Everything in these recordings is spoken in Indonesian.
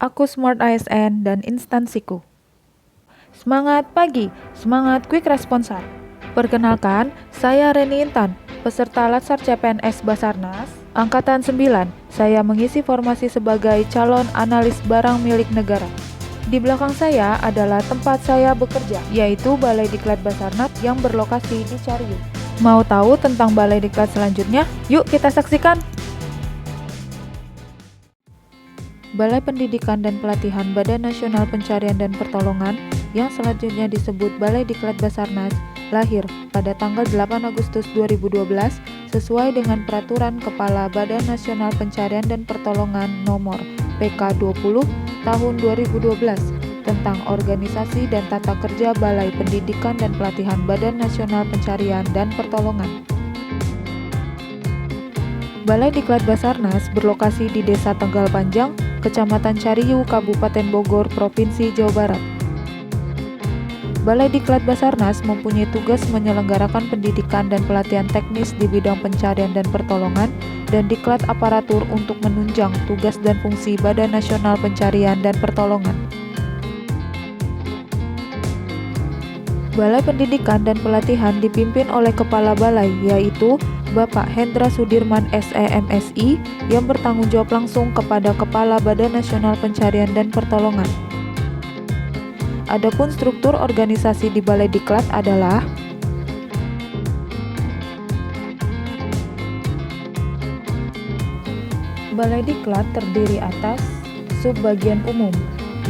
Aku Smart ASN dan instansiku. Semangat pagi, semangat quick responsar. Perkenalkan, saya Reni Intan, peserta Latsar CPNS Basarnas, Angkatan 9. Saya mengisi formasi sebagai calon analis barang milik negara. Di belakang saya adalah tempat saya bekerja, yaitu Balai Diklat Basarnas yang berlokasi di Cariu. Mau tahu tentang Balai Diklat selanjutnya? Yuk kita saksikan! Balai Pendidikan dan Pelatihan Badan Nasional Pencarian dan Pertolongan yang selanjutnya disebut Balai Diklat Basarnas lahir pada tanggal 8 Agustus 2012 sesuai dengan Peraturan Kepala Badan Nasional Pencarian dan Pertolongan Nomor PK 20 Tahun 2012 tentang organisasi dan tata kerja Balai Pendidikan dan Pelatihan Badan Nasional Pencarian dan Pertolongan. Balai Diklat Basarnas berlokasi di Desa Tegal Panjang, Kecamatan Cariu, Kabupaten Bogor, Provinsi Jawa Barat. Balai Diklat Basarnas mempunyai tugas menyelenggarakan pendidikan dan pelatihan teknis di bidang pencarian dan pertolongan dan diklat aparatur untuk menunjang tugas dan fungsi Badan Nasional Pencarian dan Pertolongan. Balai Pendidikan dan Pelatihan dipimpin oleh Kepala Balai, yaitu Bapak Hendra Sudirman SEMSI yang bertanggung jawab langsung kepada Kepala Badan Nasional Pencarian dan Pertolongan. Adapun struktur organisasi di Balai Diklat adalah Balai Diklat terdiri atas Subbagian Umum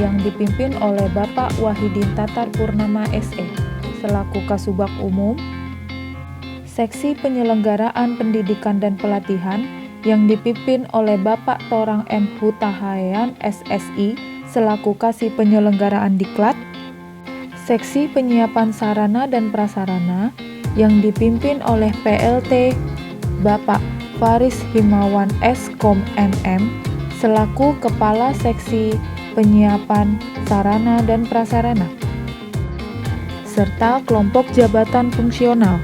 yang dipimpin oleh Bapak Wahidin Tatar Purnama SE selaku Kasubag Umum, Seksi Penyelenggaraan Pendidikan dan Pelatihan yang dipimpin oleh Bapak Torang M. Hutahayan SSI selaku Kasih Penyelenggaraan Diklat, Seksi Penyiapan Sarana dan Prasarana yang dipimpin oleh PLT Bapak Faris Himawan S.Com MM selaku Kepala Seksi Penyiapan Sarana dan Prasarana, serta kelompok jabatan fungsional.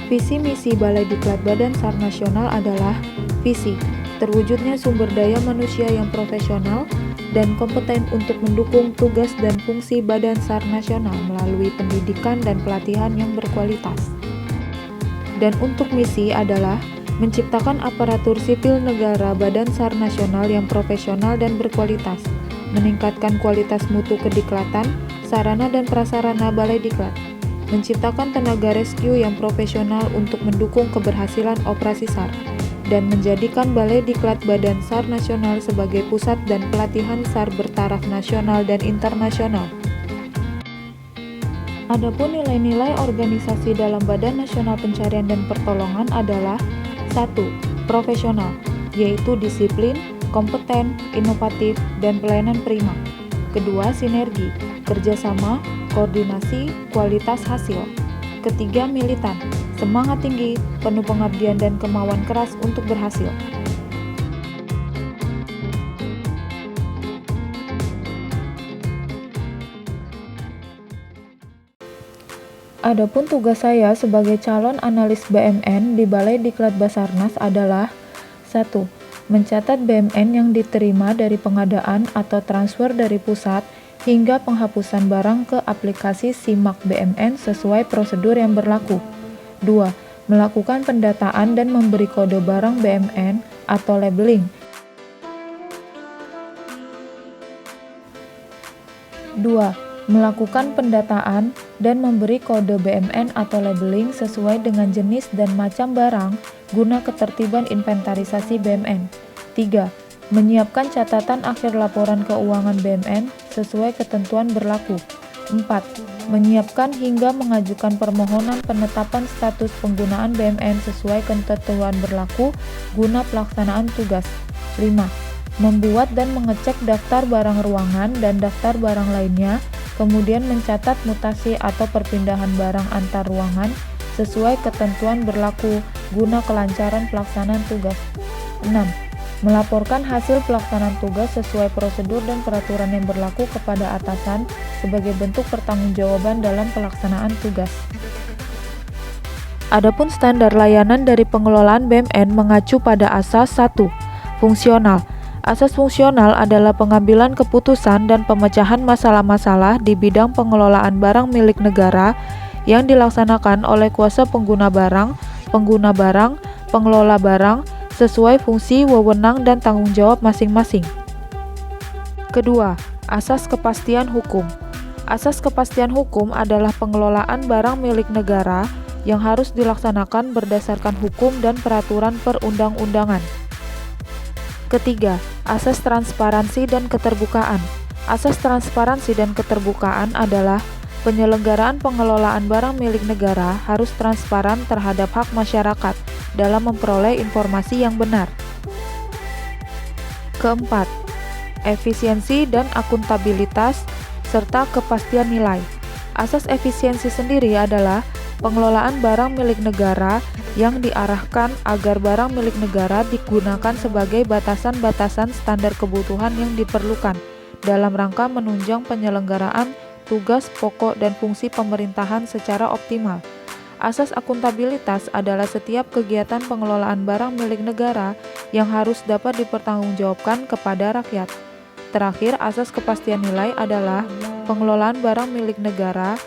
Visi misi Balai Diklat Badan SAR Nasional adalah visi terwujudnya sumber daya manusia yang profesional dan kompeten untuk mendukung tugas dan fungsi Badan SAR Nasional melalui pendidikan dan pelatihan yang berkualitas. Dan untuk misi adalah menciptakan aparatur sipil negara Badan SAR Nasional yang profesional dan berkualitas, meningkatkan kualitas mutu kediklatan, sarana dan prasarana Balai Diklat, menciptakan tenaga rescue yang profesional untuk mendukung keberhasilan operasi SAR, dan menjadikan Balai Diklat Badan SAR Nasional sebagai pusat dan pelatihan SAR bertaraf nasional dan internasional. Adapun nilai-nilai organisasi dalam Badan Nasional Pencarian dan Pertolongan adalah 1. Profesional, yaitu disiplin, kompeten, inovatif, dan pelayanan prima. Kedua, sinergi, kerjasama, koordinasi, kualitas hasil. Ketiga, militan, semangat tinggi, penuh pengabdian dan kemauan keras untuk berhasil. Adapun tugas saya sebagai calon analis BMN di Balai Diklat Basarnas adalah 1. Mencatat BMN yang diterima dari pengadaan atau transfer dari pusat hingga penghapusan barang ke aplikasi SIMAK BMN sesuai prosedur yang berlaku. 2. Melakukan pendataan dan memberi kode barang BMN atau labeling. 2. Melakukan pendataan dan memberi kode BMN atau labeling sesuai dengan jenis dan macam barang guna ketertiban inventarisasi BMN. 3. Menyiapkan catatan akhir laporan keuangan BMN sesuai ketentuan berlaku. 4. Menyiapkan hingga mengajukan permohonan penetapan status penggunaan BMN sesuai ketentuan berlaku guna pelaksanaan tugas. 5. Membuat dan mengecek daftar barang ruangan dan daftar barang lainnya, kemudian mencatat mutasi atau perpindahan barang antar ruangan sesuai ketentuan berlaku guna kelancaran pelaksanaan tugas. 6. Melaporkan hasil pelaksanaan tugas sesuai prosedur dan peraturan yang berlaku kepada atasan sebagai bentuk pertanggungjawaban dalam pelaksanaan tugas. Adapun standar layanan dari pengelolaan BMN mengacu pada asas 1. Fungsional. Asas fungsional adalah pengambilan keputusan dan pemecahan masalah-masalah di bidang pengelolaan barang milik negara yang dilaksanakan oleh kuasa pengguna barang, pengelola barang, sesuai fungsi, wewenang, dan tanggung jawab masing-masing. Kedua, asas kepastian hukum. Asas kepastian hukum adalah pengelolaan barang milik negara yang harus dilaksanakan berdasarkan hukum dan peraturan perundang-undangan. Ketiga, asas transparansi dan keterbukaan. Asas transparansi dan keterbukaan adalah penyelenggaraan pengelolaan barang milik negara harus transparan terhadap hak masyarakat dalam memperoleh informasi yang benar. Keempat, efisiensi dan akuntabilitas serta kepastian nilai. Asas efisiensi sendiri adalah pengelolaan barang milik negara yang diarahkan agar barang milik negara digunakan sebagai batasan-batasan standar kebutuhan yang diperlukan dalam rangka menunjang penyelenggaraan tugas pokok dan fungsi pemerintahan secara optimal. Asas akuntabilitas adalah setiap kegiatan pengelolaan barang milik negara yang harus dapat dipertanggungjawabkan kepada rakyat. Terakhir, asas kepastian nilai adalah pengelolaan barang milik negara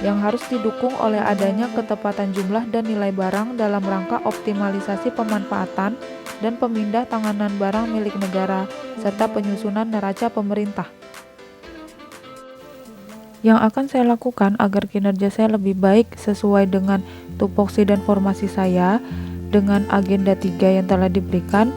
yang harus didukung oleh adanya ketepatan jumlah dan nilai barang dalam rangka optimalisasi pemanfaatan dan pemindah tanganan barang milik negara, serta penyusunan neraca pemerintah. Yang akan saya lakukan agar kinerja saya lebih baik sesuai dengan tupoksi dan formasi saya dengan agenda 3 yang telah diberikan,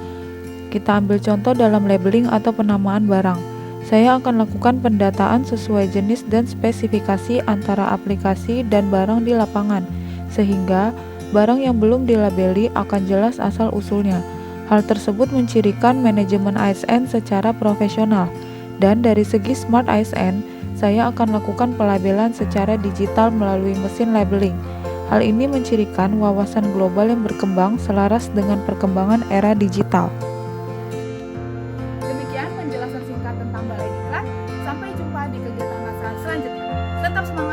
kita ambil contoh dalam labeling atau penamaan barang. Saya akan lakukan pendataan sesuai jenis dan spesifikasi antara aplikasi dan barang di lapangan, sehingga barang yang belum dilabeli akan jelas asal-usulnya. Hal tersebut mencirikan manajemen ASN secara profesional, dan dari segi Smart ASN, saya akan lakukan pelabelan secara digital melalui mesin labeling. Hal ini mencirikan wawasan global yang berkembang selaras dengan perkembangan era digital. Demikian penjelasan singkat tentang Balai Diklat. Sampai jumpa di kegiatan masalah selanjutnya. Tetap semangat!